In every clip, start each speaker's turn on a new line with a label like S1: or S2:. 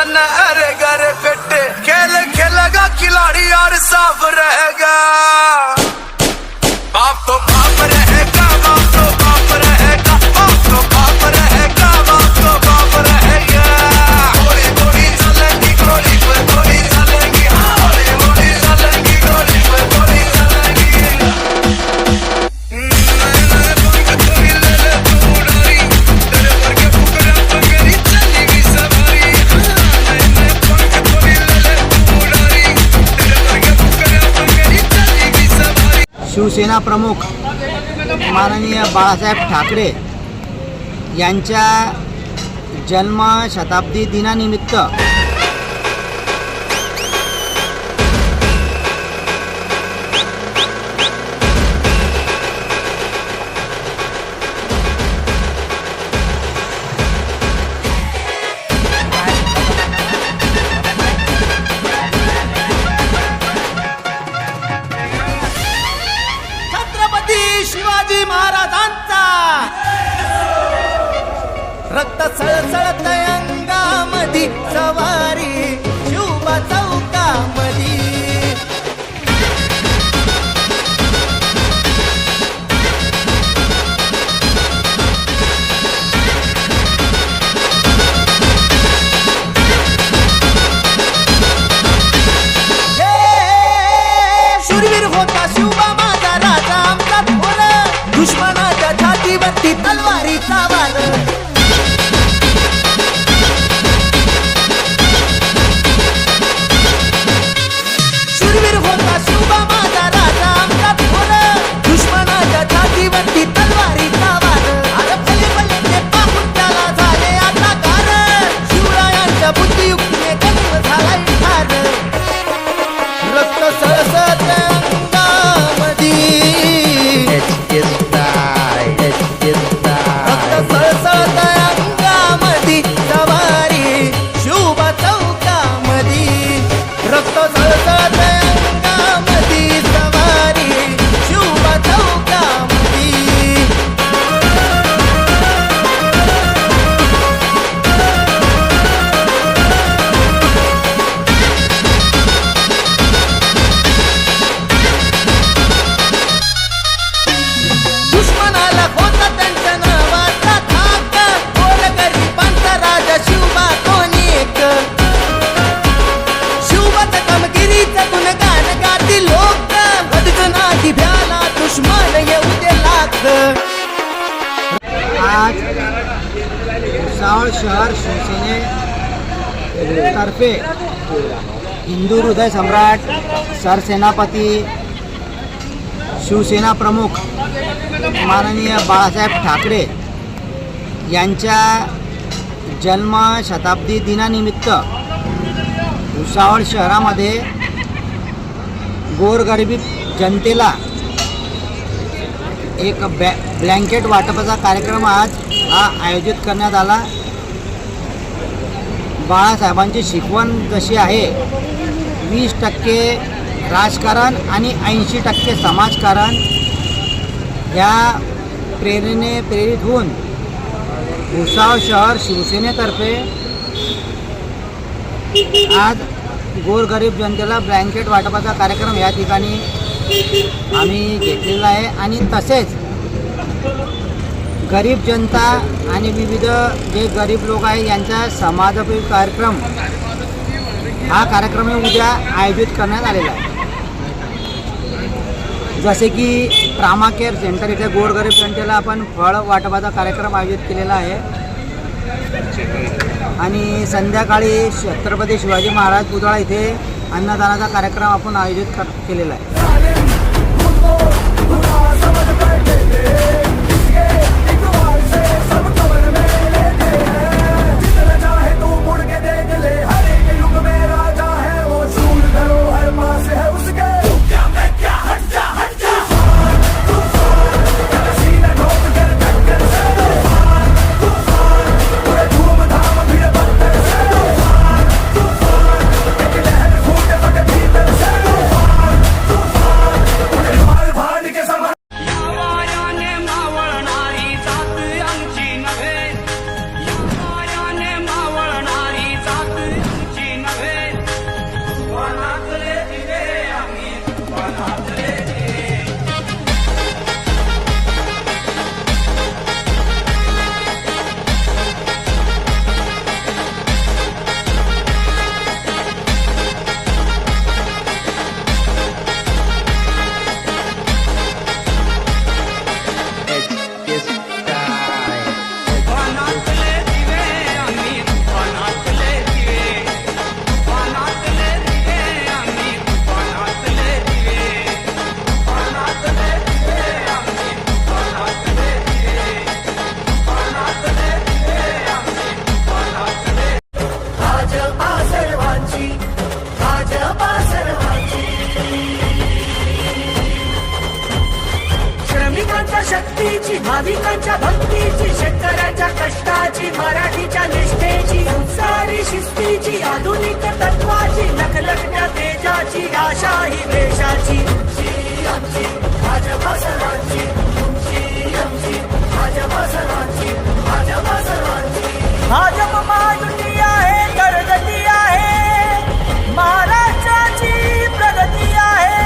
S1: न अरे गरे पेटे खेल खेलेगा खिलाड़ी और साफ रहेगा बाप तो बाप रहेगा बाप तो बाप रहेगा बाप तो बाप रहेगा बाप तो बाप रहेगा गोली गोली चलेगी गोली पे गोली चलेगी गोली गोली चलेगी गोली पे गोली चलेगी पंख कोई ले ले तू उड़ारी तेरे पर के फुकरा पंगरी चलेगी सवारी पंख कोई ले ले तू उड़ारी तेरे पर के फुकरा पंगरी चलेगी सवारी।
S2: शिवसेना प्रमुख माननीय बाळासाहेब ठाकरे यांच्या जन्म शताब्दी दिनानिमित्त
S3: छत्रपती शिवाजी महाराजांचा रक्त सळसळत अंगामधी सवारी शिवबा चौकामधी शूरवीर होता शिवबा माझा राजा आमचा थोर दुश्मनाच्या छातीवरती तलवारीचा वार शूरवीर होता शिवबा माझा राजा आमचा थोर दुश्मनाच्या छातीवरती तलवारीचा वार अरे भले भले ते पाहून त्याला झाले आता कार शिवरायांच्या बुद्धियुक्तीने गणित झालाय ठार रक्त सळसळत अंगामधी रक्त सळसळत अंगामधी सवारी शिवबा चौकामधी रक्त सळसळत अंगामधी सवारी शिवबा चौकामधी दुश्मनाला होता त्यांच्या नावाचा थाक गोरगरिबांचा राजा शिवबा कोणी एक शिवबाच्या कामगिरीचं गुणगान गाती लोक कधीच नाही भ्याला दुश्मन येऊ दे लाख
S2: आज भुसावळ शहर शिवसेने तर्फे हिंदू हृदय सम्राट सरसेनापती शिवसेना प्रमुख माननीय बाळासाहेब ठाकरे यांच्या जन्म शताब्दी दिनानिमित्त भुसावळ शहरामध्ये गोरगरिबी जनतेला एक ब्लँकेट वाटपाचा कार्यक्रम आज आयोजित करण्यात आला। बाळासाहेबांची शिकवण जशी आहे 20% राजकारण आणि 80% समाजकारण या प्रेरणेने प्रेरित होऊन भुसावळ शहर शिवसेनेतर्फे आज गोरगरीब जनतेला ब्लँकेट वाटपाचा कार्यक्रम या ठिकाणी आम्ही घेतलेला आहे आणि तसेच गरीब जनता आणि विविध जे गरीब लोक आहेत यांचा समाजोपयोगी कार्यक्रम हा कार्यक्रम उद्या आयोजित करण्यात आलेला आहे। जसे की ट्रामा केअर सेंटर इथे गोरगरीब जनतेला आपण फळ वाटपाचा कार्यक्रम आयोजित केलेला आहे आणि संध्याकाळी छत्रपती शिवाजी महाराज पुतळा इथे अन्नदानाचा कार्यक्रम आपण आयोजित केलेला आहे।
S3: भाविकांच्या भक्तीची, शेतकऱ्यांच्या कष्टाची, मराठीच्या निष्ठेची, संसारी शिस्तीची, आधुनिक तत्वाची, लखलखत्या तेजाची, आशा ही देशाची. तुमची आमची भाजपा सर्वांची, तुमची आमची भाजपा सर्वांची, भाजपा सर्वांची. भाजप महायुती आहे, प्रगती आहे, महाराष्ट्राची प्रगती आहे.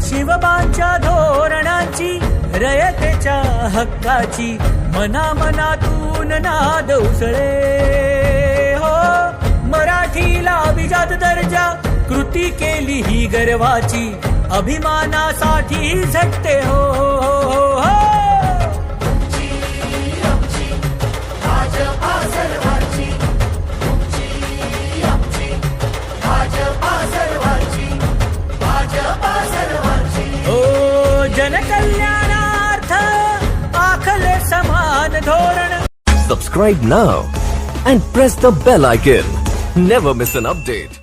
S3: शिवबांच्या धोरणांची, रयतेच्या हक्काची, मनामनातून नाद उसळे हो. मराठीला अभिजात दर्जा, कृती केली ही गर्वाची, अभिमानासाठी झटते हो, हो, हो, हो. भाजपा सर्वांची, तुमची आमची भाजपा सर्वांची, भाजपा सर्वांची. ओ जनकल्याणार्थ आखले समान धोरण.
S4: Subscribe now and press the bell icon. Never miss an update.